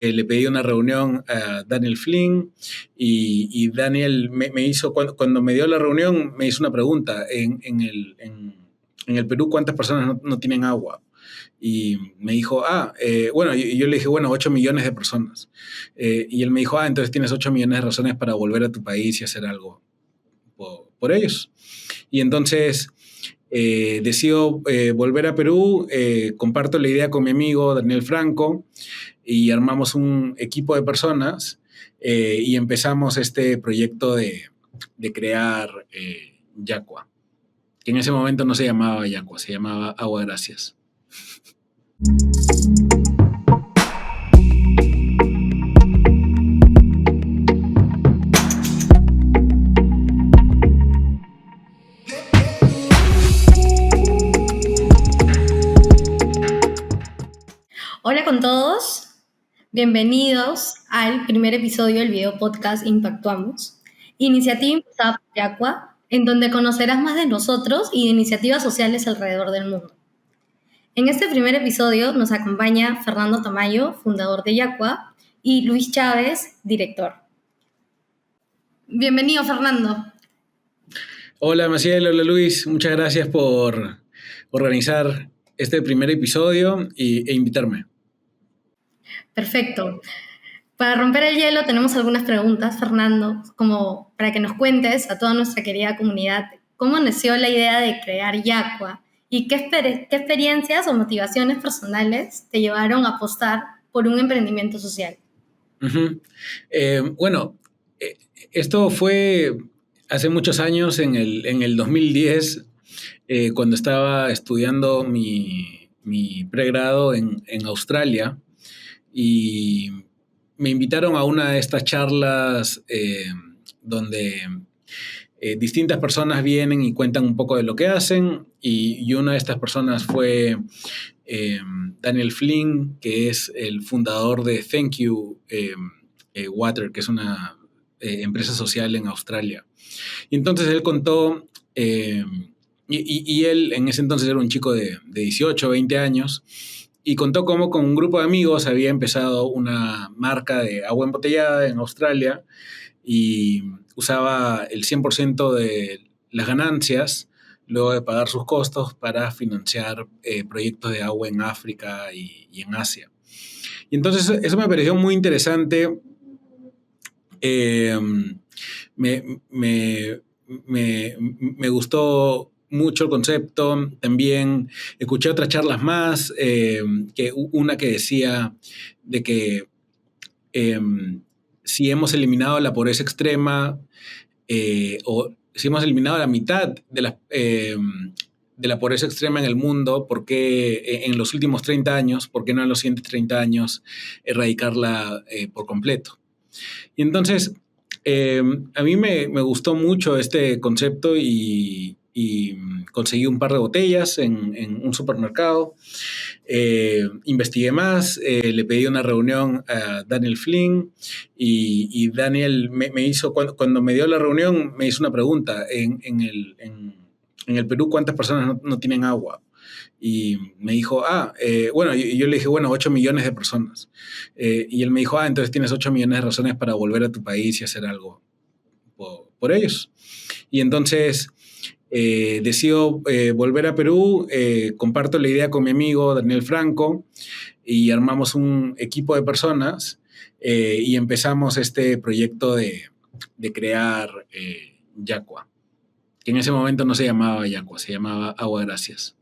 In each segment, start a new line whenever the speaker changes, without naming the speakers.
le pedí una reunión a Daniel Flynn y Daniel me hizo, cuando me dio la reunión, me hizo una pregunta. En el Perú, ¿cuántas personas no tienen agua? Y me dijo, bueno, y yo le dije, bueno, 8 millones de personas. Y él me dijo, entonces tienes 8 millones de razones para volver a tu país y hacer algo por ellos. Y entonces decido volver a Perú, comparto la idea con mi amigo Daniel Franco y armamos un equipo de personas y empezamos este proyecto de crear Yacua, que en ese momento no se llamaba Yacua, se llamaba Agua Gracias.
Hola con todos, bienvenidos al primer episodio del video podcast Impactuamos, iniciativa impulsada por Yacua, en donde conocerás más de nosotros y de iniciativas sociales alrededor del mundo. En este primer episodio nos acompaña Fernando Tamayo, fundador de Yacua, y Luis Chávez, director. Bienvenido, Fernando.
Hola Maciel, hola Luis, muchas gracias por organizar este primer episodio e invitarme.
Perfecto. Para romper el hielo tenemos algunas preguntas, Fernando, como para que nos cuentes a toda nuestra querida comunidad cómo nació la idea de crear Yacua y qué experiencias o motivaciones personales te llevaron a apostar por un emprendimiento social.
Uh-huh. Bueno, esto fue hace muchos años, en el 2010, cuando estaba estudiando mi pregrado en Australia, y me invitaron a una de estas charlas donde distintas personas vienen y cuentan un poco de lo que hacen, y una de estas personas fue Daniel Flynn, que es el fundador de Thank You Water, que es una empresa social en Australia. Y entonces él contó, y él en ese entonces era un chico de 18, 20 años, y contó cómo con un grupo de amigos había empezado una marca de agua embotellada en Australia y usaba el 100% de las ganancias luego de pagar sus costos para financiar proyectos de agua en África y en Asia. Y entonces eso me pareció muy interesante. Me gustó mucho el concepto. También escuché otras charlas más, que una que decía de que si hemos eliminado la pobreza extrema, o si hemos eliminado la mitad de la pobreza extrema en el mundo, ¿por qué en los últimos 30 años, por qué no en los siguientes 30 años erradicarla por completo? Y entonces, a mí me gustó mucho este concepto y conseguí un par de botellas en un supermercado. Investigué más, le pedí una reunión a Daniel Flynn y Daniel me hizo, cuando me dio la reunión, me hizo una pregunta. En el Perú, ¿cuántas personas no tienen agua? Y me dijo, bueno, y yo le dije, bueno, 8 millones de personas. Y él me dijo, entonces tienes 8 millones de razones para volver a tu país y hacer algo por ellos. Y entonces decido volver a Perú, comparto la idea con mi amigo Daniel Franco y armamos un equipo de personas y empezamos este proyecto de crear Yacua, que en ese momento no se llamaba Yacua, se llamaba Agua Gracias.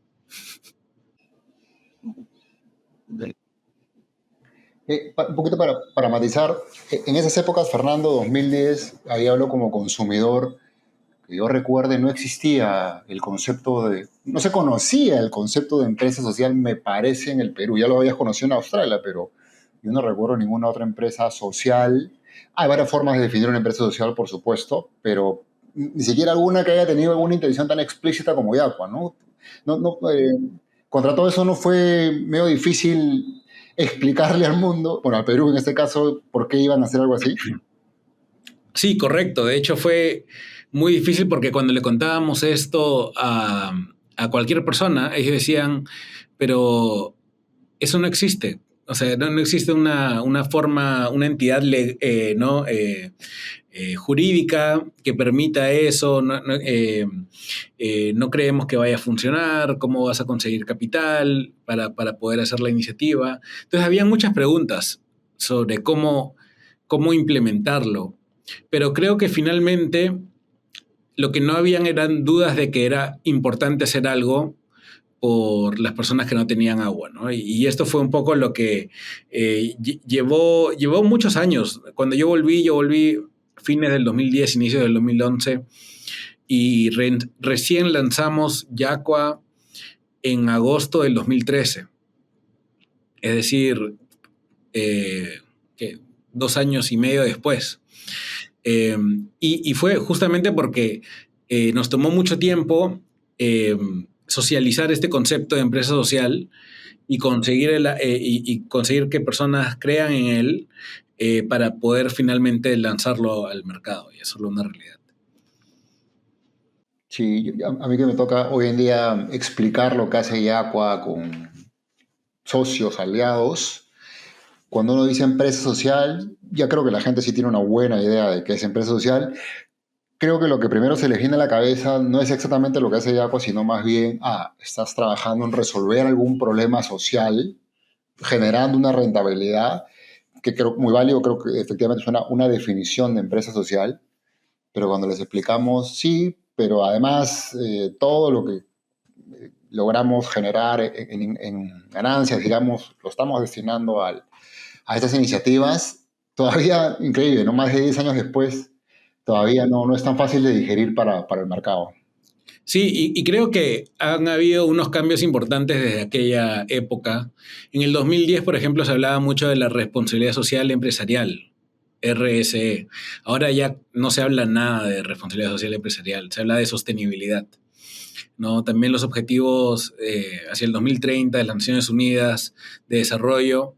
Un poquito para matizar, en esas épocas, Fernando, 2010, ahí hablo como consumidor, que yo recuerde, no existía el concepto no se conocía el concepto de empresa social, me parece, en el Perú. Ya lo habías conocido en Australia, pero yo no recuerdo ninguna otra empresa social. Hay varias formas de definir una empresa social, por supuesto, pero ni siquiera alguna que haya tenido alguna intención tan explícita como Yacua, ¿no? Contra todo eso, ¿no fue medio difícil explicarle al mundo, bueno, al Perú en este caso, por qué iban a hacer algo así?
Sí, correcto. De hecho, fue muy difícil porque cuando le contábamos esto a cualquier persona, ellos decían, pero eso no existe. O sea, no existe una forma, una entidad ¿no? Jurídica que permita eso. No creemos que vaya a funcionar. ¿Cómo vas a conseguir capital para poder hacer la iniciativa? Entonces, había muchas preguntas sobre cómo implementarlo. Pero creo que finalmente lo que no habían eran dudas de que era importante hacer algo por las personas que no tenían agua, ¿no? Y esto fue un poco lo que llevó muchos años. Cuando yo volví fines del 2010, inicios del 2011, y recién lanzamos Yacua en agosto del 2013. Es decir, que 2 años y medio después. Y fue justamente porque nos tomó mucho tiempo socializar este concepto de empresa social y conseguir que personas crean en él para poder finalmente lanzarlo al mercado y hacerlo una realidad.
Sí, a mí que me toca hoy en día explicar lo que hace Yacua con socios, aliados. Cuando uno dice empresa social, ya creo que la gente sí tiene una buena idea de qué es empresa social. Creo que lo que primero se les viene a la cabeza no es exactamente lo que hace Yacua, sino más bien, estás trabajando en resolver algún problema social, generando una rentabilidad, que creo muy válido, creo que efectivamente es una definición de empresa social, pero cuando les explicamos, sí, pero además todo lo que logramos generar en ganancias, digamos, lo estamos destinando a estas iniciativas, todavía increíble, ¿no? Más de 10 años después, todavía no es tan fácil de digerir para el mercado.
Sí, y creo que han habido unos cambios importantes desde aquella época. En el 2010, por ejemplo, se hablaba mucho de la responsabilidad social empresarial, RSE. Ahora ya no se habla nada de responsabilidad social empresarial, se habla de sostenibilidad, ¿no? También los objetivos hacia el 2030 de las Naciones Unidas de Desarrollo,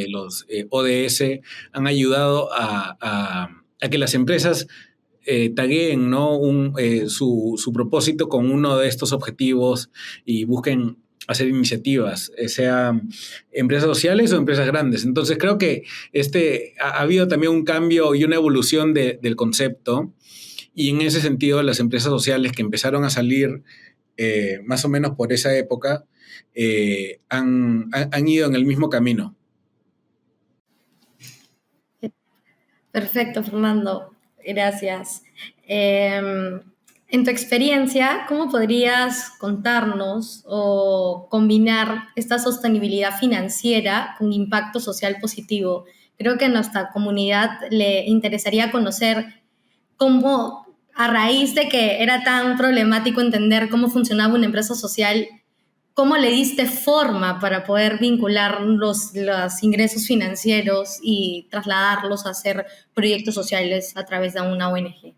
los ODS, han ayudado a que las empresas tagueen, ¿no? Su propósito con uno de estos objetivos y busquen hacer iniciativas, sean empresas sociales o empresas grandes. Entonces creo que ha habido también un cambio y una evolución del concepto, y en ese sentido las empresas sociales que empezaron a salir más o menos por esa época han ido en el mismo camino.
Perfecto, Fernando. Gracias. En tu experiencia, ¿cómo podrías contarnos o combinar esta sostenibilidad financiera con impacto social positivo? Creo que a nuestra comunidad le interesaría conocer cómo, a raíz de que era tan problemático entender cómo funcionaba una empresa social, ¿cómo le diste forma para poder vincular los ingresos financieros y trasladarlos a hacer proyectos sociales a través de una ONG?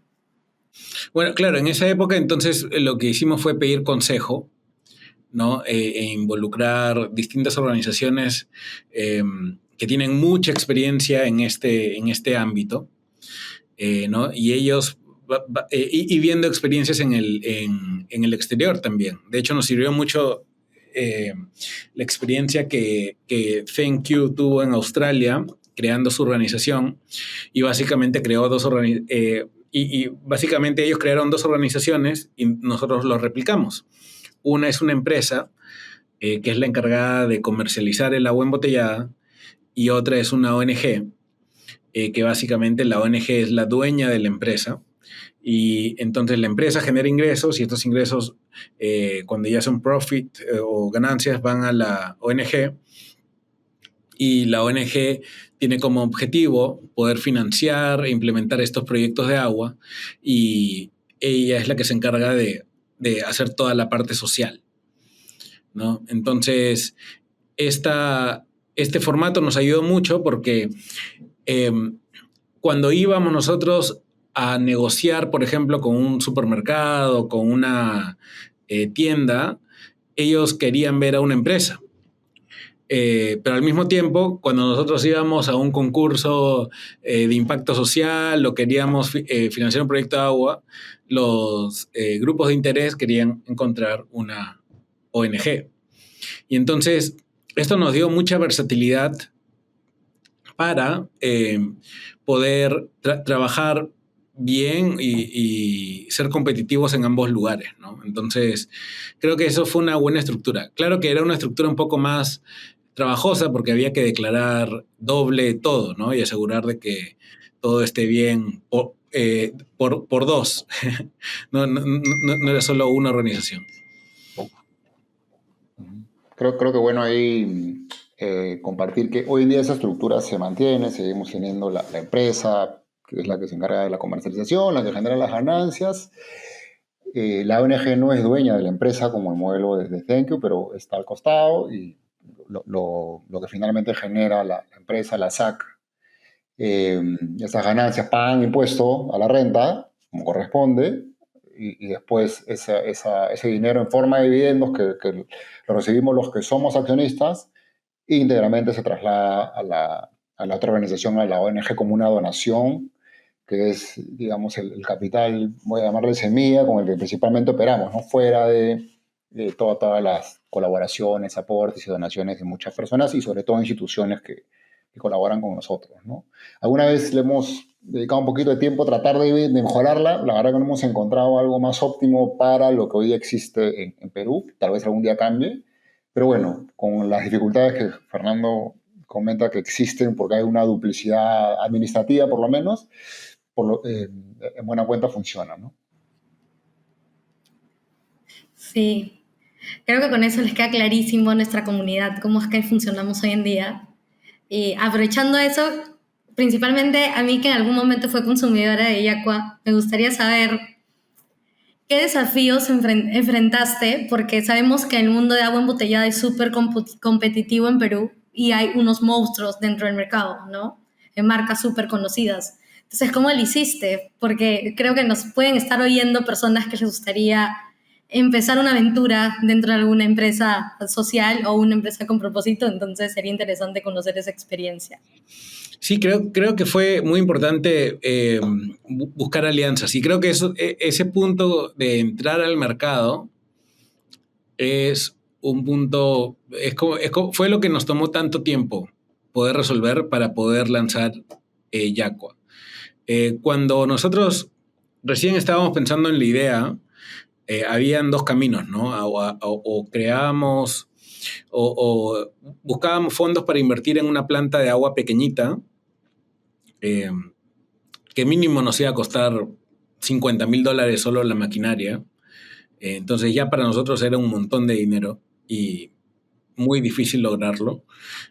Bueno, claro, en esa época entonces lo que hicimos fue pedir consejo, ¿no? E involucrar distintas organizaciones que tienen mucha experiencia en este ámbito, ¿no? Y ellos y viendo experiencias en el exterior también. De hecho, nos sirvió mucho la experiencia que ThanQ tuvo en Australia creando su organización, y básicamente creó y básicamente ellos crearon 2 organizaciones y nosotros lo replicamos. Una es una empresa que es la encargada de comercializar el agua embotellada, y otra es una ONG, que básicamente la ONG es la dueña de la empresa, y entonces la empresa genera ingresos, y estos ingresos, cuando ya son profit o ganancias, van a la ONG, y la ONG tiene como objetivo poder financiar e implementar estos proyectos de agua, y ella es la que se encarga de hacer toda la parte social, ¿no? Entonces, este formato nos ayudó mucho porque cuando íbamos nosotros a negociar, por ejemplo, con un supermercado, con una tienda, ellos querían ver a una empresa. Pero al mismo tiempo, cuando nosotros íbamos a un concurso de impacto social o queríamos financiar un proyecto de agua, los grupos de interés querían encontrar una ONG. Y entonces esto nos dio mucha versatilidad para poder trabajar bien y ser competitivos en ambos lugares, ¿no? Entonces, creo que eso fue una buena estructura. Claro que era una estructura un poco más trabajosa porque había que declarar doble todo, ¿no? Y asegurar de que todo esté bien por dos. No era solo una organización.
Creo que bueno ahí compartir que hoy en día esa estructura se mantiene, seguimos teniendo la empresa, que es la que se encarga de la comercialización, la que genera las ganancias. La ONG no es dueña de la empresa como el modelo de Thank You, pero está al costado y lo que finalmente genera la empresa, la SAC, esas ganancias pagan impuesto a la renta, como corresponde, y después ese dinero en forma de dividendos que lo recibimos los que somos accionistas, íntegramente se traslada a la otra organización, a la ONG, como una donación, que es, digamos, el capital, voy a llamarle semilla, con el que principalmente operamos, ¿no? Fuera de todas las colaboraciones, aportes y donaciones de muchas personas y sobre todo instituciones que colaboran con nosotros, ¿no? Alguna vez le hemos dedicado un poquito de tiempo a tratar de mejorarla. La verdad que no hemos encontrado algo más óptimo para lo que hoy existe en Perú. Tal vez algún día cambie. Pero bueno, con las dificultades que Fernando comenta que existen, porque hay una duplicidad administrativa por lo menos, en buena cuenta funciona, ¿no?
Sí, creo que con eso les queda clarísimo a nuestra comunidad cómo es que funcionamos hoy en día. Y aprovechando eso, principalmente a mí que en algún momento fue consumidora de Yacua, me gustaría saber qué desafíos enfrentaste, porque sabemos que el mundo de agua embotellada es súper competitivo en Perú y hay unos monstruos dentro del mercado, ¿no? En marcas súper conocidas. Entonces, ¿cómo lo hiciste? Porque creo que nos pueden estar oyendo personas que les gustaría empezar una aventura dentro de alguna empresa social o una empresa con propósito, entonces sería interesante conocer esa experiencia.
Sí, creo que fue muy importante buscar alianzas y creo que ese punto de entrar al mercado es un punto, fue lo que nos tomó tanto tiempo poder resolver para poder lanzar Yacua. Cuando nosotros recién estábamos pensando en la idea, habían dos caminos, ¿no? O creábamos o buscábamos fondos para invertir en una planta de agua pequeñita, eh, que mínimo nos iba a costar $50,000 solo la maquinaria. Entonces ya para nosotros era un montón de dinero y muy difícil lograrlo.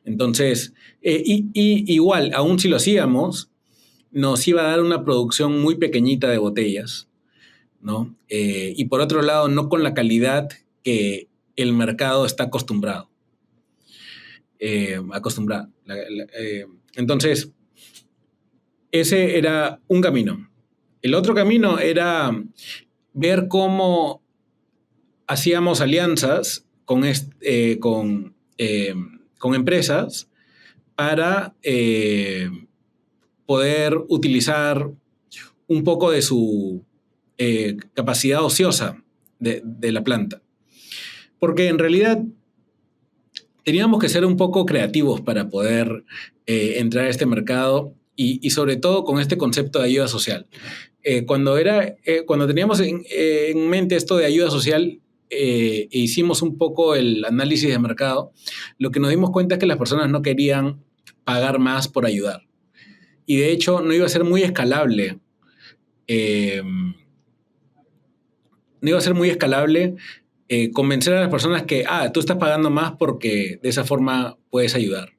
Entonces, igual, aún si lo hacíamos, nos iba a dar una producción muy pequeñita de botellas, ¿no? Y por otro lado, no con la calidad que el mercado está acostumbrado. Entonces, ese era un camino. El otro camino era ver cómo hacíamos alianzas con empresas para poder utilizar un poco de su capacidad ociosa de la planta. Porque en realidad teníamos que ser un poco creativos para poder entrar a este mercado y sobre todo con este concepto de ayuda social. Cuando teníamos en mente esto de ayuda social, e hicimos un poco el análisis de mercado, lo que nos dimos cuenta es que las personas no querían pagar más por ayudar. Y de hecho no iba a ser muy escalable. Convencer a las personas que, tú estás pagando más porque de esa forma puedes ayudar,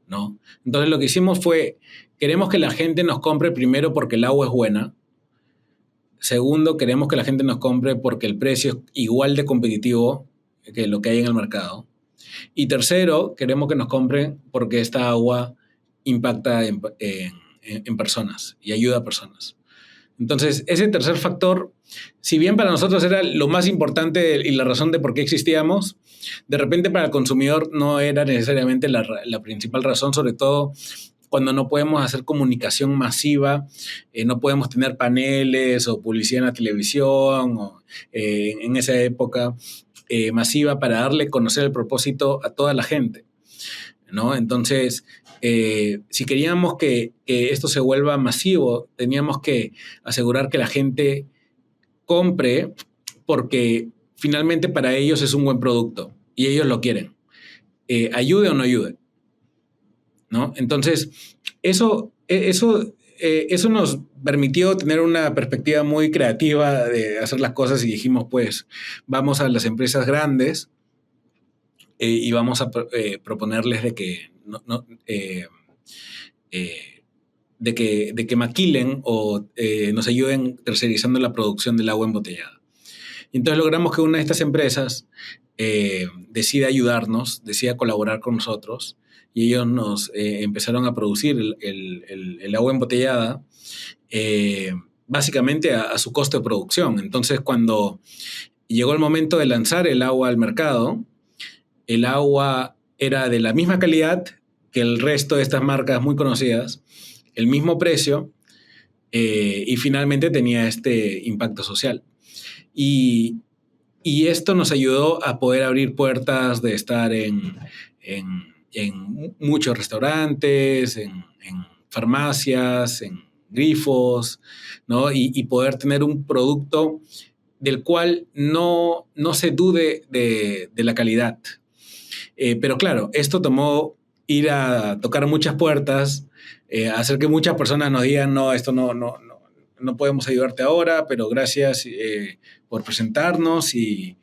¿no? Entonces lo que hicimos fue, queremos que la gente nos compre primero porque el agua es buena. Segundo, queremos que la gente nos compre porque el precio es igual de competitivo que lo que hay en el mercado. Y tercero, queremos que nos compren porque esta agua impacta en personas y ayuda a personas. Entonces, ese tercer factor, si bien para nosotros era lo más importante y la razón de por qué existíamos, de repente para el consumidor no era necesariamente la principal razón, sobre todo cuando no podemos hacer comunicación masiva, no podemos tener paneles o publicidad en la televisión, en esa época masiva para darle a conocer el propósito a toda la gente. ¿no? Entonces, si queríamos que esto se vuelva masivo, teníamos que asegurar que la gente compre porque finalmente para ellos es un buen producto y ellos lo quieren, ayude o no ayude, ¿no? Entonces, eso nos permitió tener una perspectiva muy creativa de hacer las cosas y dijimos, pues, vamos a las empresas grandes y vamos a proponerles de que de que maquilen o nos ayuden tercerizando la producción del agua embotellada. Y entonces logramos que una de estas empresas decida ayudarnos, decida colaborar con nosotros, y ellos nos empezaron a producir el agua embotellada básicamente a su costo de producción. Entonces, cuando llegó el momento de lanzar el agua al mercado, el agua era de la misma calidad que el resto de estas marcas muy conocidas, el mismo precio, y finalmente tenía este impacto social. Y esto nos ayudó a poder abrir puertas de estar en muchos restaurantes, en farmacias, en grifos, ¿no? Y poder tener un producto del cual no se dude de la calidad. Pero claro, esto tomó ir a tocar muchas puertas, hacer que muchas personas nos digan, no, esto no podemos ayudarte ahora, pero gracias por presentarnos y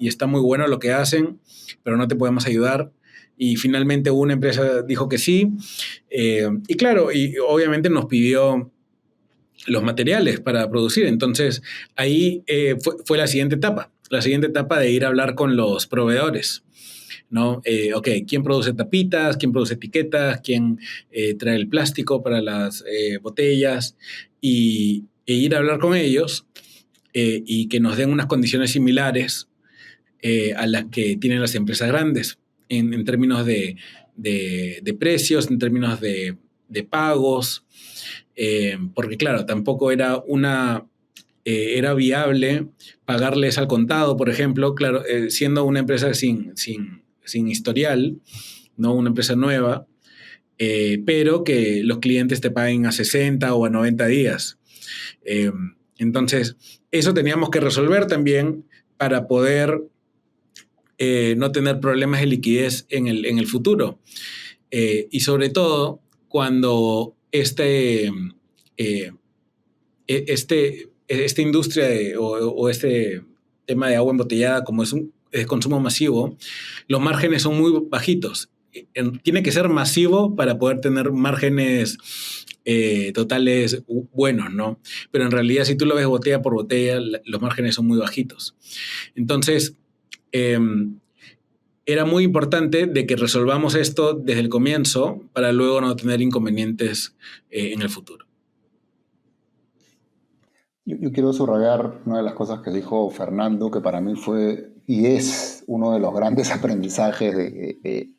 está muy bueno lo que hacen, pero no te podemos ayudar. Y finalmente una empresa dijo que sí. Y claro, y obviamente nos pidió los materiales para producir. Entonces, ahí fue la siguiente etapa de ir a hablar con los proveedores, ¿no? Ok, ¿quién produce tapitas? ¿Quién produce etiquetas? ¿Quién trae el plástico para las botellas? E ir a hablar con ellos y que nos den unas condiciones similares a las que tienen las empresas grandes en términos de precios, en términos de pagos, porque claro, tampoco era era viable pagarles al contado, por ejemplo, claro, siendo una empresa sin historial, no una empresa nueva, pero que los clientes te paguen a 60 o a 90 días. Eh, entonces, eso teníamos que resolver también para poder no tener problemas de liquidez en el futuro. Y sobre todo, cuando esta industria o este tema de agua embotellada, como es un consumo masivo, los márgenes son muy bajitos. Tiene que ser masivo para poder tener márgenes totales buenos, ¿no? Pero en realidad, si tú lo ves botella por botella, los márgenes son muy bajitos. Entonces, era muy importante de que resolvamos esto desde el comienzo para luego no tener inconvenientes en el futuro.
Yo quiero subrayar una de las cosas que dijo Fernando, que para mí fue y es uno de los grandes aprendizajes de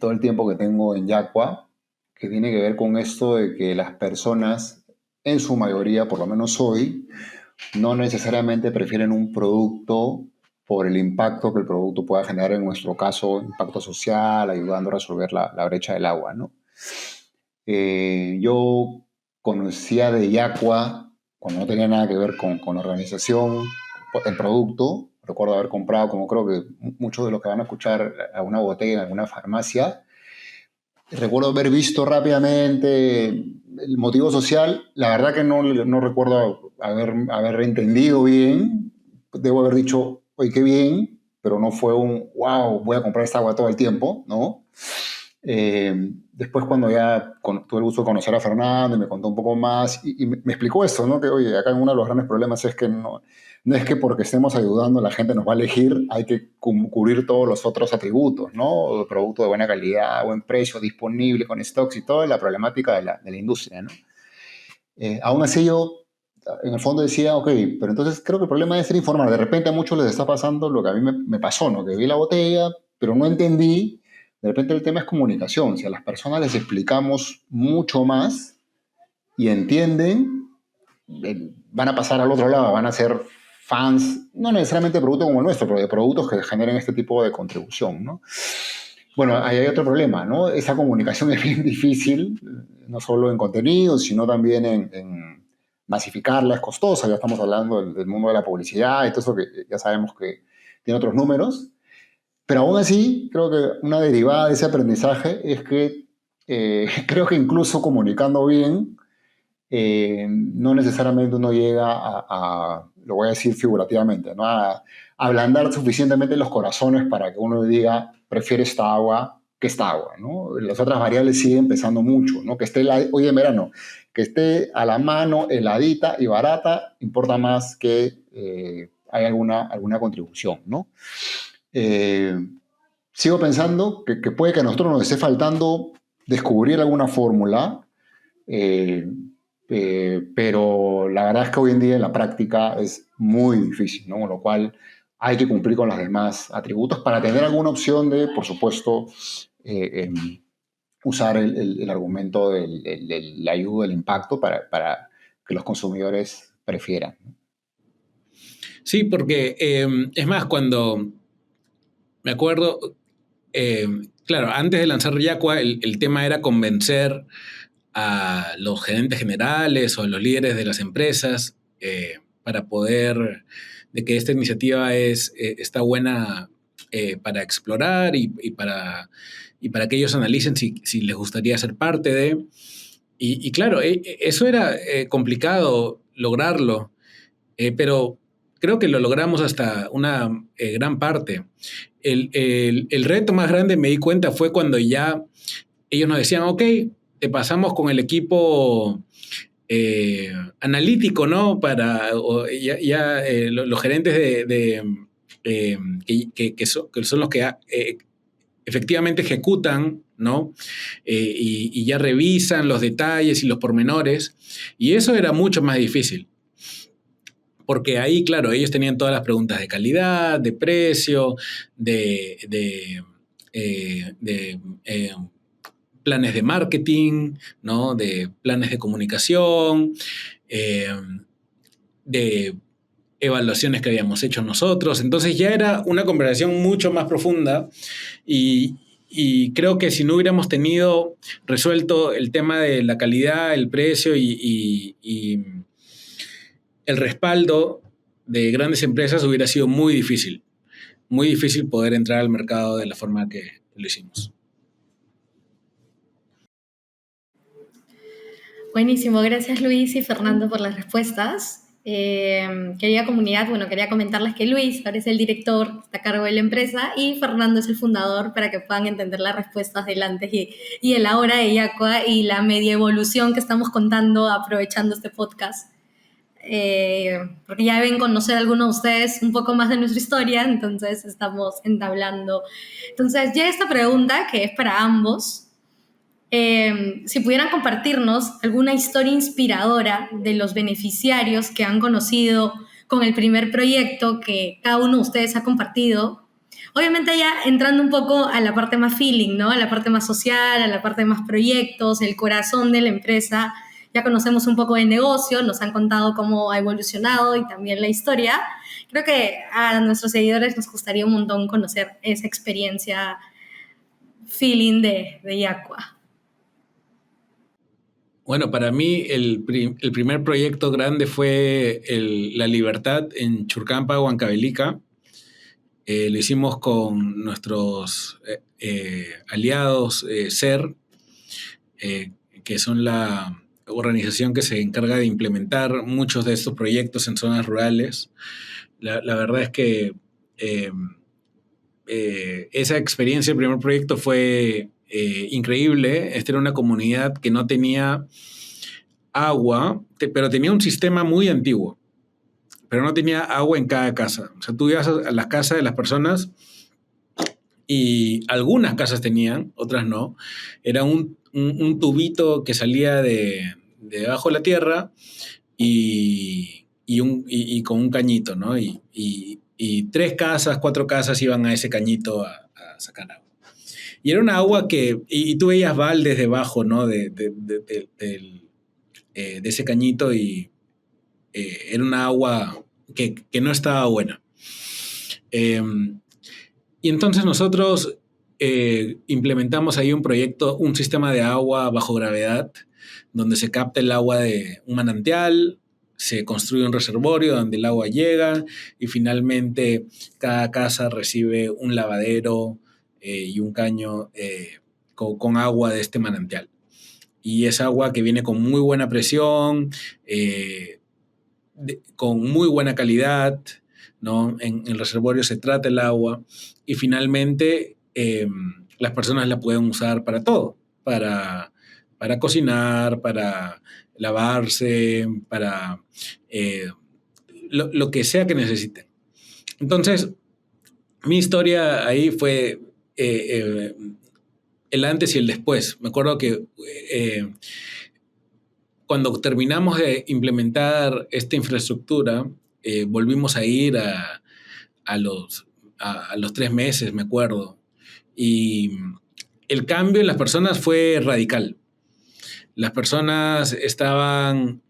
todo el tiempo que tengo en Yacua, que tiene que ver con esto de que las personas, en su mayoría, por lo menos hoy, no necesariamente prefieren un producto por el impacto que el producto pueda generar, en nuestro caso, impacto social, ayudando a resolver la brecha del agua, ¿no? Yo conocía de Yacua cuando no tenía nada que ver con la organización, el producto. Recuerdo haber comprado, como creo que muchos de los que van a escuchar, alguna botella en alguna farmacia. Recuerdo haber visto rápidamente el motivo social. La verdad que no recuerdo haber entendido bien. Debo haber dicho, oye, qué bien, pero no fue un, wow, voy a comprar esta agua todo el tiempo, ¿no? Después, cuando ya tuve el gusto de conocer a Fernando y me contó un poco más y me explicó esto, ¿no? Que, oye, acá uno de los grandes problemas es que no es que porque estemos ayudando la gente nos va a elegir, hay que cubrir todos los otros atributos, ¿no? Producto de buena calidad, buen precio, disponible, con stocks y toda la problemática de la industria, ¿no? Aún así yo, en el fondo decía, ok, pero entonces creo que el problema es ser informar. De repente a muchos les está pasando lo que a mí me pasó, ¿no? Que vi la botella, pero no entendí. De repente el tema es comunicación. Si a las personas les explicamos mucho más y entienden, van a pasar al otro lado, van a ser fans, no necesariamente de productos como el nuestro, pero de productos que generen este tipo de contribución, ¿no? Bueno, ahí hay otro problema, ¿no? Esa comunicación es bien difícil, no solo en contenido, sino también en masificarla, es costosa, ya estamos hablando del mundo de la publicidad y todo eso que ya sabemos que tiene otros números, pero aún así creo que una derivada de ese aprendizaje es que creo que incluso comunicando bien, no necesariamente uno llega lo voy a decir figurativamente, ¿no? A ablandar suficientemente los corazones para que uno diga, prefiere esta agua que esta agua, ¿no? Las otras variables siguen pesando mucho, ¿no? Que esté hoy en verano, que esté a la mano, heladita y barata, importa más que hay alguna contribución, ¿no? Eh, Sigo pensando que puede que a nosotros nos esté faltando descubrir alguna fórmula, eh, pero la verdad es que hoy en día en la práctica es muy difícil, ¿no? Con lo cual hay que cumplir con los demás atributos para tener alguna opción de, por supuesto, usar el argumento de la ayuda, del impacto para que los consumidores prefieran.
Sí, porque es más, cuando me acuerdo, claro, antes de lanzar Yacua, el tema era convencer a los gerentes generales o a los líderes de las empresas para poder, de que esta iniciativa está buena para explorar y para que ellos analicen si les gustaría ser parte de. Y claro, eso era complicado lograrlo, pero creo que lo logramos hasta una gran parte. El reto más grande, me di cuenta, fue cuando ya ellos nos decían, ok, te pasamos con el equipo analítico, ¿no? Los gerentes que son los que efectivamente ejecutan, ¿no? Y ya revisan los detalles y los pormenores. Y eso era mucho más difícil. Porque ahí, claro, ellos tenían todas las preguntas de calidad, de precio, de planes de marketing, ¿no? De planes de comunicación, de evaluaciones que habíamos hecho nosotros. Entonces ya era una conversación mucho más profunda y creo que si no hubiéramos tenido resuelto el tema de la calidad, el precio y el respaldo de grandes empresas, hubiera sido muy difícil poder entrar al mercado de la forma que lo hicimos.
Buenísimo, gracias Luis y Fernando por las respuestas. Querida comunidad, quería comentarles que Luis ahora es el director, está a cargo de la empresa, y Fernando es el fundador, para que puedan entender las respuestas del antes y el ahora de Yacua y la media evolución que estamos contando aprovechando este podcast. Porque ya deben conocer algunos de ustedes un poco más de nuestra historia, entonces estamos entablando. Entonces, ya esta pregunta, que es para ambos, si pudieran compartirnos alguna historia inspiradora de los beneficiarios que han conocido con el primer proyecto que cada uno de ustedes ha compartido. Obviamente ya entrando un poco a la parte más feeling, ¿no? A la parte más social, a la parte más proyectos, el corazón de la empresa. Ya conocemos un poco de negocio, nos han contado cómo ha evolucionado y también la historia. Creo que a nuestros seguidores nos gustaría un montón conocer esa experiencia feeling de Yacua.
Bueno, para mí el primer proyecto grande fue La Libertad en Churcampa, Huancavelica. Lo hicimos con nuestros aliados SER, que son la organización que se encarga de implementar muchos de estos proyectos en zonas rurales. La verdad es que esa experiencia, el primer proyecto, fue increíble. Esta era una comunidad que no tenía agua, pero tenía un sistema muy antiguo, pero no tenía agua en cada casa. O sea, tú ibas a las casas de las personas y algunas casas tenían, otras no. Era un tubito que salía de debajo de la tierra y con un cañito, ¿no? Y 3 casas, 4 casas iban a ese cañito a sacar agua. Y era una agua que... Y tú veías baldes debajo, ¿no? De ese cañito y era una agua que no estaba buena. Y entonces nosotros implementamos ahí un proyecto, un sistema de agua bajo gravedad, donde se capta el agua de un manantial, se construye un reservorio donde el agua llega y finalmente cada casa recibe un lavadero y un caño con agua de este manantial. Y es agua que viene con muy buena presión, con muy buena calidad, ¿no? En el reservorio se trata el agua y finalmente las personas la pueden usar para todo, para cocinar, para lavarse, para lo que sea que necesiten. Entonces, mi historia ahí fue el antes y el después. Me acuerdo que cuando terminamos de implementar esta infraestructura, volvimos a ir a los 3 meses, me acuerdo. Y el cambio en las personas fue radical. Las personas estaban,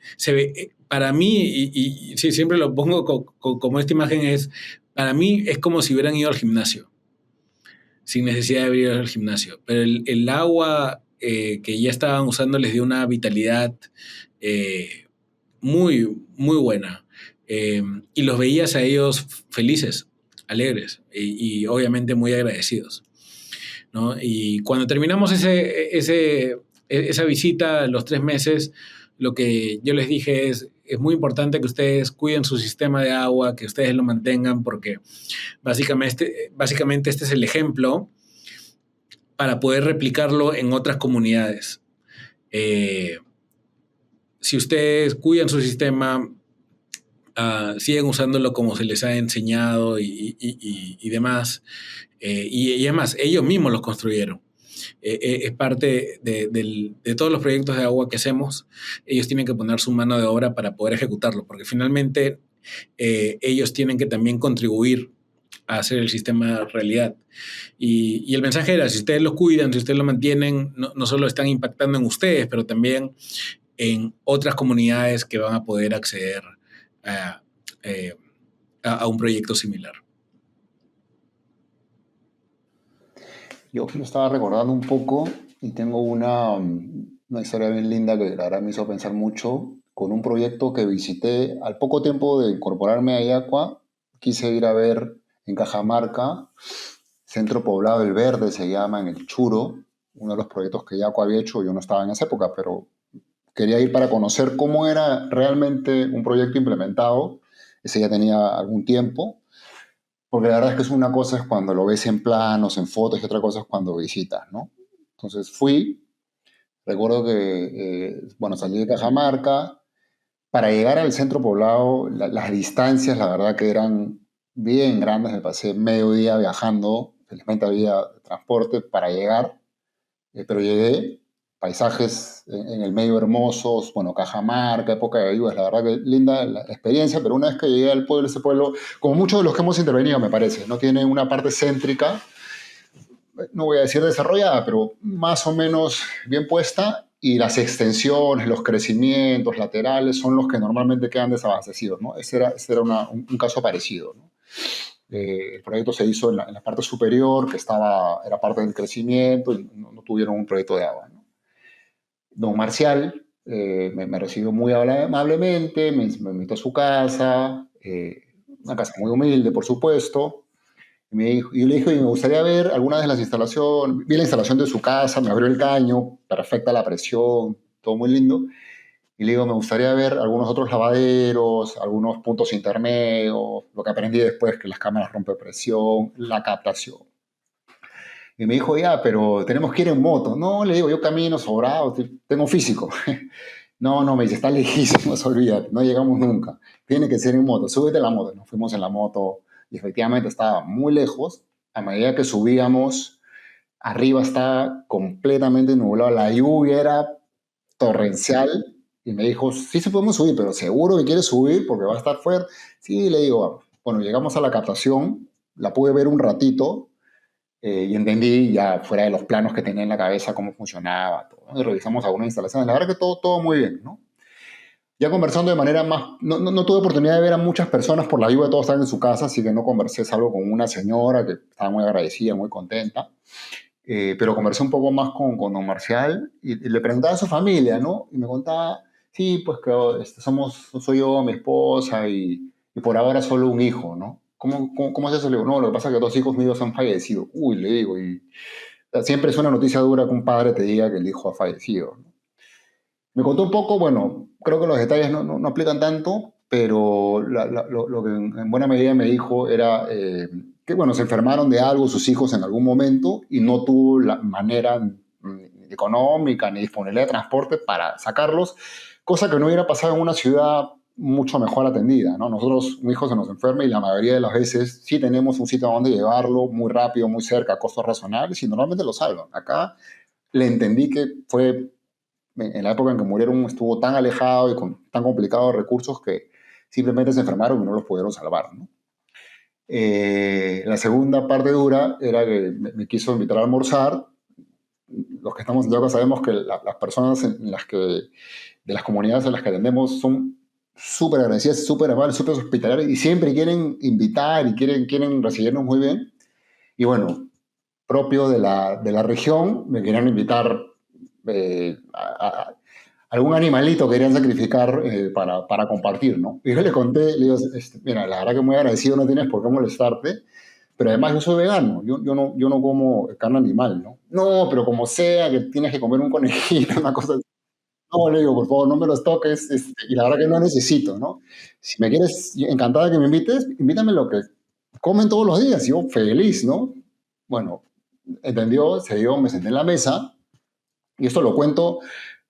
para mí, y sí, siempre lo pongo como esta imagen es, para mí es como si hubieran ido al gimnasio, sin necesidad de haber ido al gimnasio. Pero el agua que ya estaban usando les dio una vitalidad muy, muy buena. Y los veías a ellos felices, alegres y obviamente muy agradecidos, ¿no? Y cuando terminamos esa visita, los 3 meses, lo que yo les dije es muy importante que ustedes cuiden su sistema de agua, que ustedes lo mantengan, porque básicamente este es el ejemplo para poder replicarlo en otras comunidades. Si ustedes cuidan su sistema, siguen usándolo como se les ha enseñado y demás, y además, ellos mismos los construyeron. Es parte de todos los proyectos de agua que hacemos, ellos tienen que poner su mano de obra para poder ejecutarlo, porque finalmente ellos tienen que también contribuir a hacer el sistema realidad. Y el mensaje era, si ustedes lo cuidan, si ustedes lo mantienen, no solo están impactando en ustedes, pero también en otras comunidades que van a poder acceder a, a un proyecto similar.
Yo me estaba recordando un poco y tengo una historia bien linda que la verdad me hizo pensar mucho con un proyecto que visité al poco tiempo de incorporarme a IACUA. Quise ir a ver en Cajamarca, Centro Poblado El Verde se llama, en el Churo, uno de los proyectos que IACUA había hecho. Yo no estaba en esa época, pero quería ir para conocer cómo era realmente un proyecto implementado. Ese ya tenía algún tiempo. Porque la verdad es que es una cosa es cuando lo ves en planos, en fotos, y otra cosa es cuando visitas, ¿no? Entonces fui, recuerdo que, bueno, salí de Cajamarca, para llegar al centro poblado, las distancias, la verdad que eran bien grandes, me pasé medio día viajando, felizmente había transporte para llegar, pero llegué, paisajes en el medio hermosos, bueno, Cajamarca, época de lluvias, la verdad que linda la experiencia, pero una vez que llegué al pueblo, ese pueblo, como muchos de los que hemos intervenido, me parece, no tiene una parte céntrica, no voy a decir desarrollada, pero más o menos bien puesta, y las extensiones, los crecimientos laterales son los que normalmente quedan desabastecidos, ¿no? Ese era un caso parecido, ¿no? El proyecto se hizo en la parte superior, que era parte del crecimiento, y no tuvieron un proyecto de agua, ¿no? Don Marcial me recibió muy amablemente, me invitó a su casa, una casa muy humilde, por supuesto. Y yo le dije, me gustaría ver algunas de las instalaciones. Vi la instalación de su casa, me abrió el caño, perfecta la presión, todo muy lindo. Y le digo, me gustaría ver algunos otros lavaderos, algunos puntos intermedios, lo que aprendí después, que las cámaras rompe presión, la captación. Y me dijo, ya, pero tenemos que ir en moto. No, le digo, yo camino sobrado, tengo físico. No, me dice, está lejísimos, olvídate, no llegamos nunca. Tiene que ser en moto, súbete a la moto. Nos fuimos en la moto y efectivamente estaba muy lejos. A medida que subíamos, arriba estaba completamente nublado, la lluvia era torrencial. Y me dijo, sí, sí podemos subir, pero seguro que quieres subir porque va a estar fuerte. Sí, le digo, vamos. Bueno, llegamos a la captación, la pude ver un ratito, y entendí ya fuera de los planos que tenía en la cabeza cómo funcionaba todo, ¿no? Y revisamos algunas instalaciones. La verdad que todo muy bien, ¿no? Ya conversando de manera más... No tuve oportunidad de ver a muchas personas por la lluvia, todos estaban en su casa, así que no conversé, salvo con una señora que estaba muy agradecida, muy contenta. Pero conversé un poco más con don Marcial y le preguntaba a su familia, ¿no? Y me contaba, sí, pues que soy yo, mi esposa y por ahora solo un hijo, ¿no? ¿Cómo es eso? Le digo, no, lo que pasa es que 2 hijos míos han fallecido. Uy, le digo, y siempre es una noticia dura que un padre te diga que el hijo ha fallecido, ¿no? Me contó un poco, bueno, creo que los detalles no aplican tanto, pero lo que en buena medida me dijo era que, bueno, se enfermaron de algo sus hijos en algún momento y no tuvo la manera económica ni disponibilidad de transporte para sacarlos, cosa que no hubiera pasado en una ciudad mucho mejor atendida, ¿no? Nosotros, un hijo se nos enferma y la mayoría de las veces sí tenemos un sitio a donde llevarlo, muy rápido, muy cerca, a costos razonables y normalmente lo salvan. Acá le entendí que fue en la época en que murieron estuvo tan alejado y con tan complicados recursos que simplemente se enfermaron y no los pudieron salvar, ¿no? La segunda parte dura era que me quiso invitar a almorzar. Los que estamos en Yaca sabemos que las personas de las comunidades en las que atendemos son súper agradecidas, súper amables, súper hospitalarias y siempre quieren invitar y quieren recibirnos muy bien. Y bueno, propio de la región, me querían invitar algún animalito querían sacrificar para compartir, ¿no? Y yo le conté, le digo, mira, la verdad que muy agradecido, no tienes por qué molestarte, pero además yo soy vegano, yo no como carne animal, ¿no? No, pero como sea, que tienes que comer un conejito, una cosa así. No, le digo, por favor, no me los toques, y la verdad que no necesito, ¿no? Si me quieres, encantada que me invites, invítame lo que comen todos los días, y yo feliz, ¿no? Bueno, entendió, se dio, me senté en la mesa, y esto lo cuento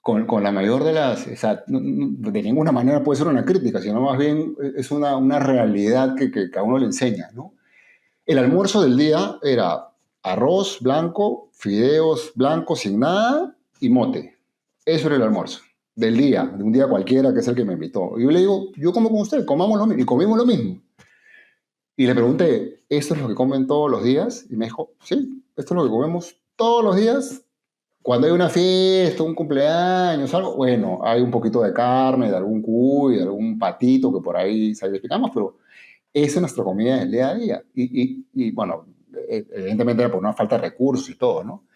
con la mayor de las, o sea, de ninguna manera puede ser una crítica, sino más bien es una realidad que a uno le enseña, ¿no? El almuerzo del día era arroz blanco, fideos blancos sin nada y mote. Eso era el almuerzo del día, de un día cualquiera que es el que me invitó. Y yo le digo, yo como con usted, comamos lo mismo. Y comimos lo mismo. Y le pregunté, ¿esto es lo que comen todos los días? Y me dijo, sí, esto es lo que comemos todos los días. Cuando hay una fiesta, un cumpleaños, algo, bueno, hay un poquito de carne, de algún cuy, de algún patito que por ahí sacrificamos, pero esa es nuestra comida del día a día. Y bueno, evidentemente era por una falta de recursos y todo, ¿no?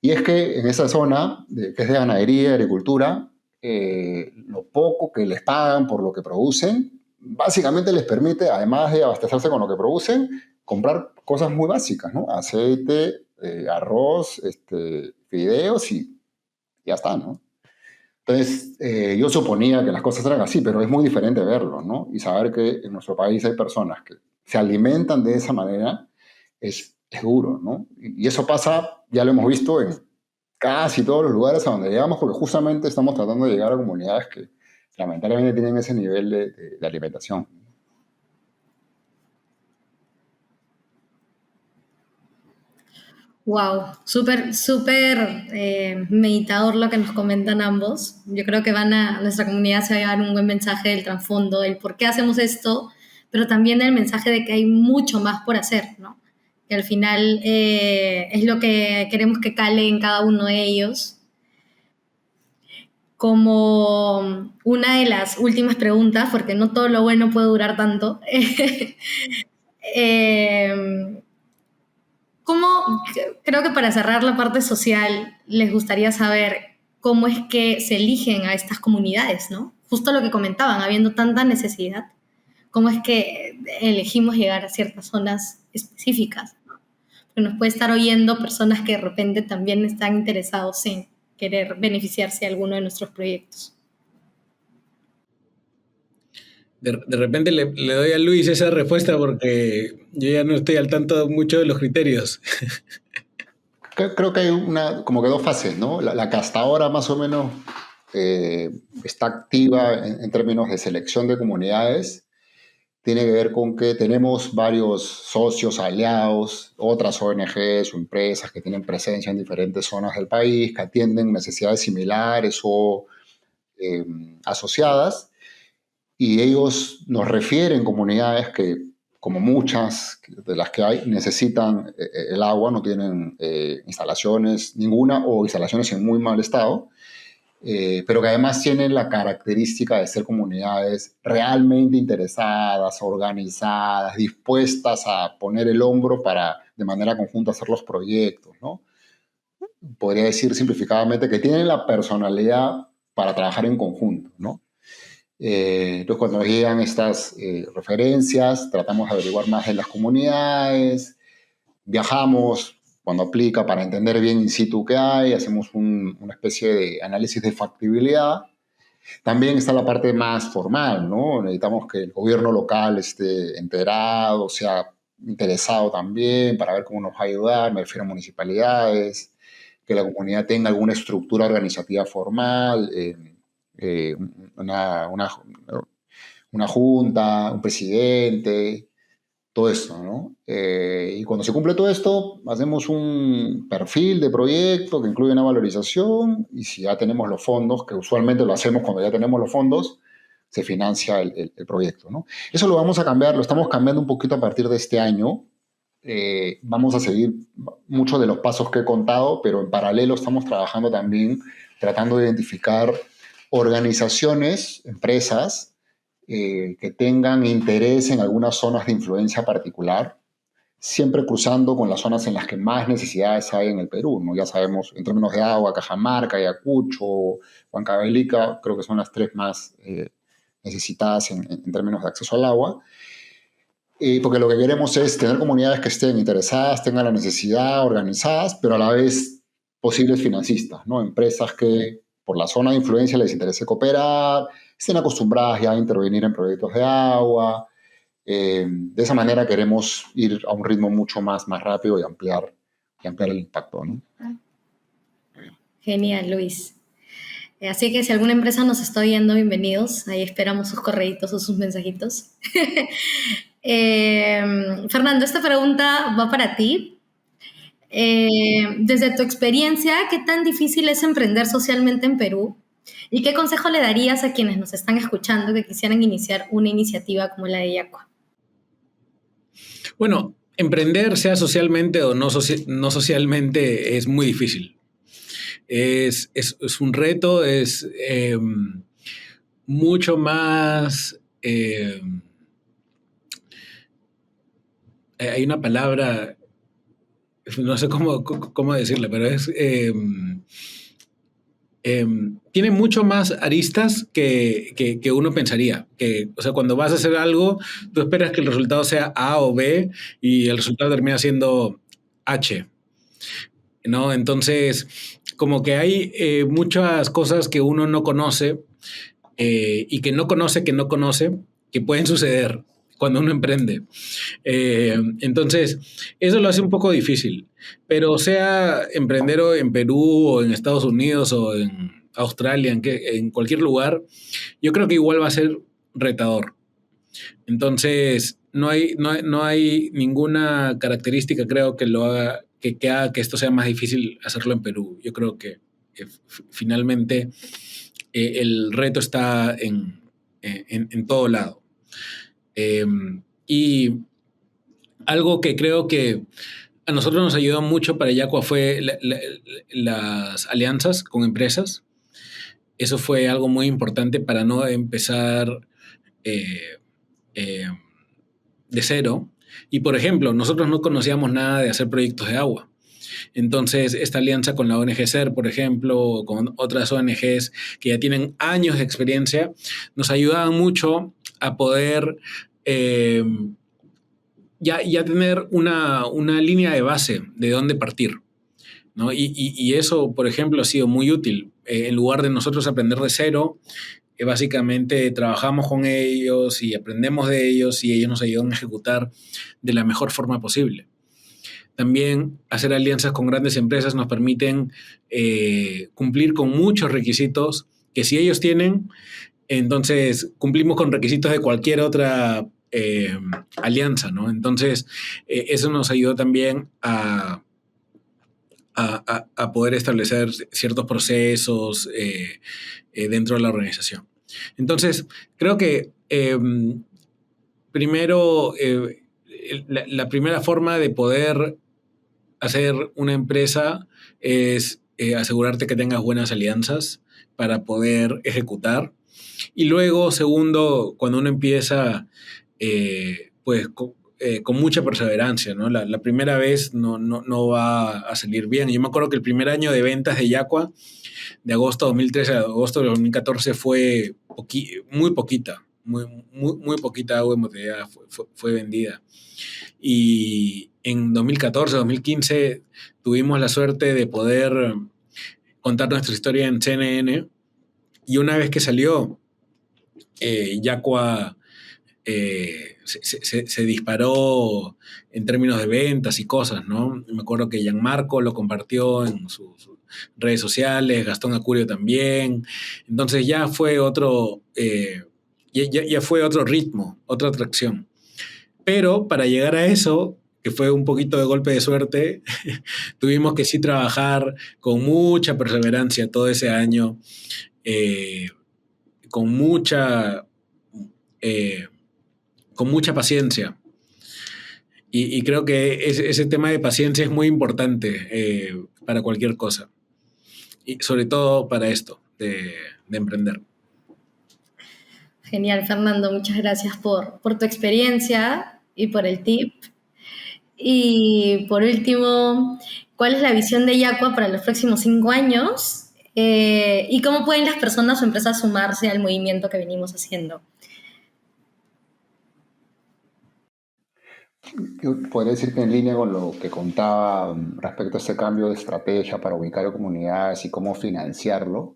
Y es que en esa zona, que es de ganadería y agricultura, lo poco que les pagan por lo que producen, básicamente les permite, además de abastecerse con lo que producen, comprar cosas muy básicas, ¿no? Aceite, arroz, fideos y ya está, ¿no? Entonces, yo suponía que las cosas eran así, pero es muy diferente verlo, ¿no? Y saber que en nuestro país hay personas que se alimentan de esa manera es duro, ¿no? Y eso pasa, ya lo hemos visto en casi todos los lugares a donde llegamos, porque justamente estamos tratando de llegar a comunidades que lamentablemente tienen ese nivel de alimentación.
Wow, súper, súper meditador lo que nos comentan ambos. Yo creo que nuestra comunidad se va a llevar un buen mensaje del trasfondo, del por qué hacemos esto, pero también del mensaje de que hay mucho más por hacer, ¿no? Que al final es lo que queremos que cale en cada uno de ellos. Como una de las últimas preguntas, porque no todo lo bueno puede durar tanto, eh, ¿cómo, creo que para cerrar la parte social, les gustaría saber cómo es que se eligen a estas comunidades, ¿no? Justo lo que comentaban, habiendo tanta necesidad, ¿cómo es que elegimos llegar a ciertas zonas específicas? Porque nos puede estar oyendo personas que de repente también están interesados en querer beneficiarse de alguno de nuestros proyectos.
De repente le doy a Luis esa respuesta porque yo ya no estoy al tanto mucho de los criterios.
Creo que hay como que dos fases, ¿no? La que hasta ahora más o menos está activa en términos de selección de comunidades tiene que ver con que tenemos varios socios, aliados, otras ONGs o empresas que tienen presencia en diferentes zonas del país, que atienden necesidades similares o eh, asociadas, y ellos nos refieren comunidades que, como muchas de las que hay, necesitan el agua, no tienen instalaciones ninguna o instalaciones en muy mal estado, pero que además tienen la característica de ser comunidades realmente interesadas, organizadas, dispuestas a poner el hombro para de manera conjunta hacer los proyectos, ¿no? Podría decir simplificadamente que tienen la personalidad para trabajar en conjunto, ¿no? Entonces, cuando nos llegan estas referencias, tratamos de averiguar más en las comunidades, viajamos cuando aplica para entender bien in situ qué hay, hacemos una especie de análisis de factibilidad. También está la parte más formal, ¿no? Necesitamos que el gobierno local esté enterado, sea interesado también para ver cómo nos va a ayudar, me refiero a municipalidades, que la comunidad tenga alguna estructura organizativa formal, eh, una, una, una junta, un presidente, todo esto, ¿no? Y cuando se cumple todo esto, hacemos un perfil de proyecto que incluye una valorización y si ya tenemos los fondos, que usualmente lo hacemos cuando ya tenemos los fondos, se financia el proyecto, ¿no? Eso lo vamos a cambiar, lo estamos cambiando un poquito a partir de este año. Vamos a seguir muchos de los pasos que he contado, pero en paralelo estamos trabajando también tratando de identificar organizaciones, empresas, que tengan interés en algunas zonas de influencia particular, siempre cruzando con las zonas en las que más necesidades hay en el Perú, ¿no? Ya sabemos, en términos de agua, Cajamarca, Ayacucho, Huancavelica, creo que son las tres más necesitadas en términos de acceso al agua. Porque lo que queremos es tener comunidades que estén interesadas, tengan la necesidad, organizadas, pero a la vez posibles financistas, ¿no? Empresas que por la zona de influencia les interese cooperar, estén acostumbradas ya a intervenir en proyectos de agua. De esa manera queremos ir a un ritmo mucho más rápido y ampliar el impacto, ¿no?
Genial, Luis. Así que si alguna empresa nos está oyendo, bienvenidos. Ahí esperamos sus correitos o sus mensajitos. Fernando, esta pregunta va para ti. Desde tu experiencia, ¿qué tan difícil es emprender socialmente en Perú? ¿Y qué consejo le darías a quienes nos están escuchando que quisieran iniciar una iniciativa como la de Yacua?
Bueno, emprender, sea socialmente o no, no socialmente, es muy difícil. Es un reto, es mucho más... hay una palabra, no sé cómo decirla, pero es... tiene mucho más aristas que uno pensaría. O sea, cuando vas a hacer algo, tú esperas que el resultado sea A o B y el resultado termina siendo H, ¿no? Entonces, como que hay muchas cosas que uno no conoce y que no conoce, que pueden suceder cuando uno emprende. Entonces, eso lo hace un poco difícil. Pero sea emprender en Perú o en Estados Unidos o en Australia, en cualquier lugar, yo creo que igual va a ser retador. Entonces, no hay ninguna característica, creo, que lo haga, que haga que esto sea más difícil hacerlo en Perú. Yo creo que finalmente el reto está en todo lado. Y algo que creo que a nosotros nos ayudó mucho para Yacua fue las alianzas con empresas. Eso fue algo muy importante para no empezar eh, eh, de cero. Y, por ejemplo, nosotros no conocíamos nada de hacer proyectos de agua. Entonces, esta alianza con la ONG SER, por ejemplo, o con otras ONGs que ya tienen años de experiencia, nos ayudaban mucho a poder ya tener una línea de base de dónde partir, ¿no? Y eso, por ejemplo, ha sido muy útil. En lugar de nosotros aprender de cero, básicamente trabajamos con ellos y aprendemos de ellos y ellos nos ayudan a ejecutar de la mejor forma posible. También hacer alianzas con grandes empresas nos permiten cumplir con muchos requisitos que si ellos tienen, entonces cumplimos con requisitos de cualquier otra alianza, ¿no? Entonces, eso nos ayudó también a poder establecer ciertos procesos dentro de la organización. Entonces, creo que primero, la primera forma de poder hacer una empresa es asegurarte que tengas buenas alianzas para poder ejecutar. Y luego, segundo, cuando uno empieza, pues con mucha perseverancia, ¿no? La primera vez no va a salir bien. Yo me acuerdo que el primer año de ventas de Yaqua, de agosto de 2013 a agosto de 2014, fue muy poquita, muy poquita agua embotellada fue vendida. Y en 2014, 2015 tuvimos la suerte de poder contar nuestra historia en CNN, y una vez que salió, Yaqua se disparó en términos de ventas y cosas, ¿no? Me acuerdo que Gianmarco lo compartió en sus redes sociales, Gastón Acurio también. Entonces ya fue ya fue otro ritmo, otra atracción. Pero para llegar a eso, que fue un poquito de golpe de suerte, tuvimos que sí trabajar con mucha perseverancia todo ese año, eh, con mucha... eh, con mucha paciencia. Y creo que ese tema de paciencia es muy importante para cualquier cosa. Y sobre todo para esto, de emprender.
Genial, Fernando. Muchas gracias por tu experiencia y por el tip. Y por último, ¿cuál es la visión de Yaqua para los próximos 5 años? ¿Y cómo pueden las personas o empresas sumarse al movimiento que venimos haciendo?
Yo podría decir que en línea con lo que contaba respecto a este cambio de estrategia para ubicar a comunidades y cómo financiarlo,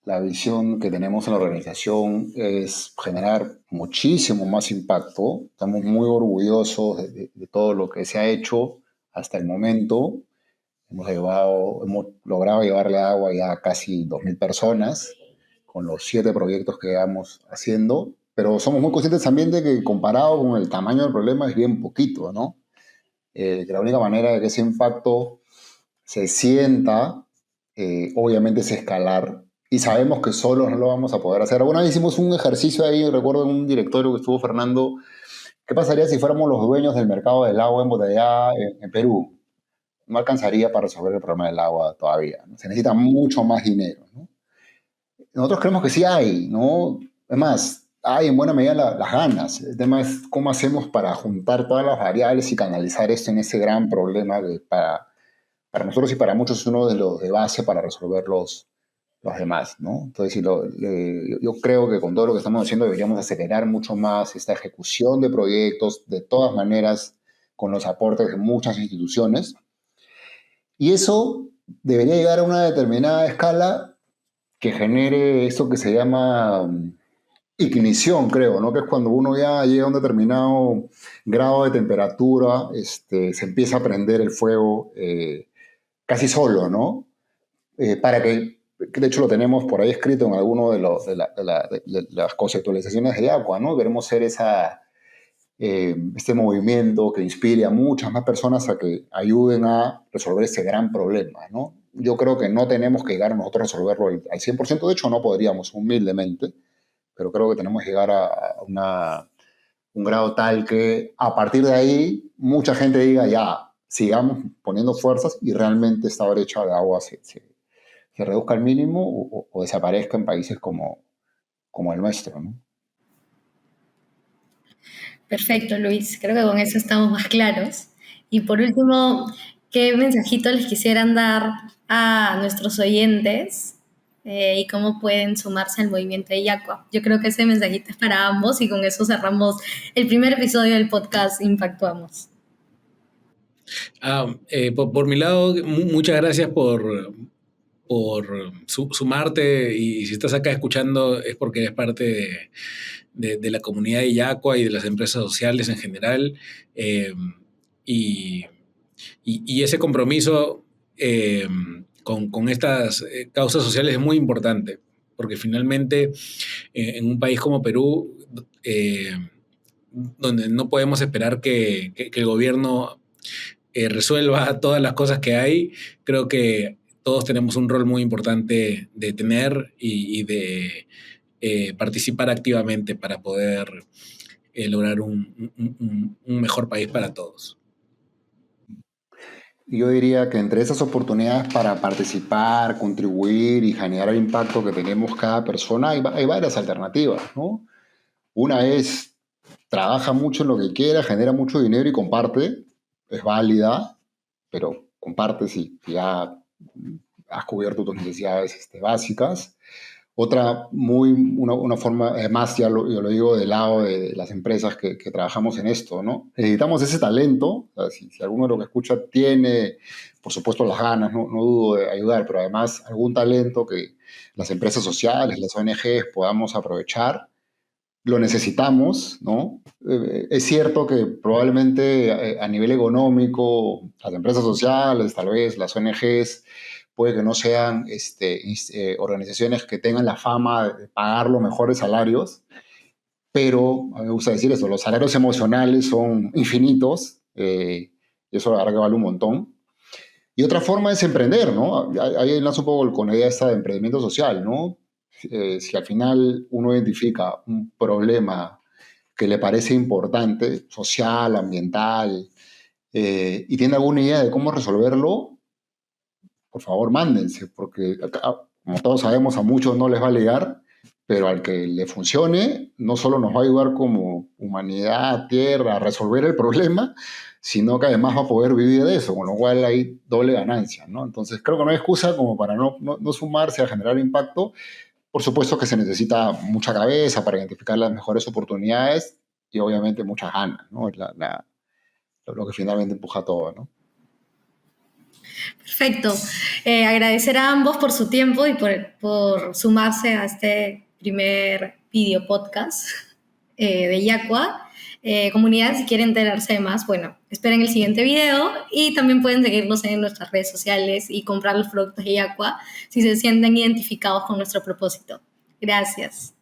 la visión que tenemos en la organización es generar muchísimo más impacto. Estamos muy orgullosos de todo lo que se ha hecho hasta el momento. Hemos logrado llevarle agua ya a casi 2.000 personas con los 7 proyectos que llevamos haciendo, pero somos muy conscientes también de que comparado con el tamaño del problema es bien poquito, ¿no? Que la única manera de que ese impacto se sienta, obviamente, es escalar. Y sabemos que solos no lo vamos a poder hacer. Alguna vez hicimos un ejercicio ahí, recuerdo en un directorio que estuvo Fernando, ¿qué pasaría si fuéramos los dueños del mercado del agua embotellada en Perú? No alcanzaría para resolver el problema del agua todavía, ¿no? Se necesita mucho más dinero, ¿no? Nosotros creemos que sí hay, ¿no? Es más, hay en buena medida las ganas. El tema es cómo hacemos para juntar todas las variables y canalizar esto en ese gran problema que para nosotros y para muchos es uno de los de base para resolver los demás, ¿no? Entonces, yo creo que con todo lo que estamos haciendo deberíamos acelerar mucho más esta ejecución de proyectos, de todas maneras, con los aportes de muchas instituciones. Y eso debería llegar a una determinada escala que genere eso que se llama ignición, creo, ¿no? Que es cuando uno ya llega a un determinado grado de temperatura, se empieza a prender el fuego casi solo, ¿no? Para que de hecho lo tenemos por ahí escrito en alguno de las conceptualizaciones de Aqua, ¿no? Queremos ser este movimiento que inspire a muchas más personas a que ayuden a resolver ese gran problema, ¿no? Yo creo que no tenemos que llegar a nosotros a resolverlo al 100%, de hecho no podríamos, humildemente, pero creo que tenemos que llegar a un grado tal que a partir de ahí mucha gente diga, ya, sigamos poniendo fuerzas y realmente esta brecha de agua se reduzca al mínimo o desaparezca en países como el nuestro, ¿no?
Perfecto, Luis. Creo que con eso estamos más claros. Y por último, ¿qué mensajito les quisieran dar a nuestros oyentes y cómo pueden sumarse al movimiento de Yaqua? Yo creo que ese mensajito es para ambos y con eso cerramos el primer episodio del podcast Impactuamos.
Por mi lado, muchas gracias por sumarte, y si estás acá escuchando es porque eres parte de la comunidad de Yaqua y de las empresas sociales en general, eh, y, y ese compromiso con estas causas sociales es muy importante, porque finalmente en un país como Perú, donde no podemos esperar que el gobierno resuelva todas las cosas que hay, creo que todos tenemos un rol muy importante de tener y de participar activamente para poder lograr un mejor país para todos.
yo diría que entre esas oportunidades para participar, contribuir y generar el impacto que tenemos cada persona, hay varias alternativas, ¿no? Una es, trabaja mucho en lo que quiera, genera mucho dinero y comparte, es válida, pero comparte si ya has cubierto tus necesidades básicas. Otra, una forma, además yo lo digo del lado de las empresas que trabajamos en esto, ¿no? Necesitamos ese talento, o sea, si alguno de los que escucha tiene, por supuesto, las ganas, no dudo de ayudar, pero además algún talento que las empresas sociales, las ONGs podamos aprovechar, lo necesitamos, ¿no? Es cierto que probablemente a nivel económico, las empresas sociales, tal vez las ONGs, puede que no sean organizaciones que tengan la fama de pagar los mejores salarios, pero a mí me gusta decir esto, los salarios emocionales son infinitos, y eso la verdad que vale un montón. Y otra forma es emprender, ¿no? Ahí enlazo un poco con la idea esta de emprendimiento social, ¿no? Si al final uno identifica un problema que le parece importante, social, ambiental, y tiene alguna idea de cómo resolverlo, por favor, mándense, porque como todos sabemos, a muchos no les va a llegar, pero al que le funcione, no solo nos va a ayudar como humanidad, tierra, a resolver el problema, sino que además va a poder vivir de eso, con lo cual hay doble ganancia, ¿no? Entonces, creo que no hay excusa como para no sumarse a generar impacto. Por supuesto que se necesita mucha cabeza para identificar las mejores oportunidades y obviamente muchas ganas, ¿no? Es lo que finalmente empuja todo, ¿no?
Perfecto. Agradecer a ambos por su tiempo y por sumarse a este primer video podcast de Yacua. Comunidad, si quieren enterarse más, bueno, esperen el siguiente video y también pueden seguirnos en nuestras redes sociales y comprar los productos de Yacua si se sienten identificados con nuestro propósito. Gracias.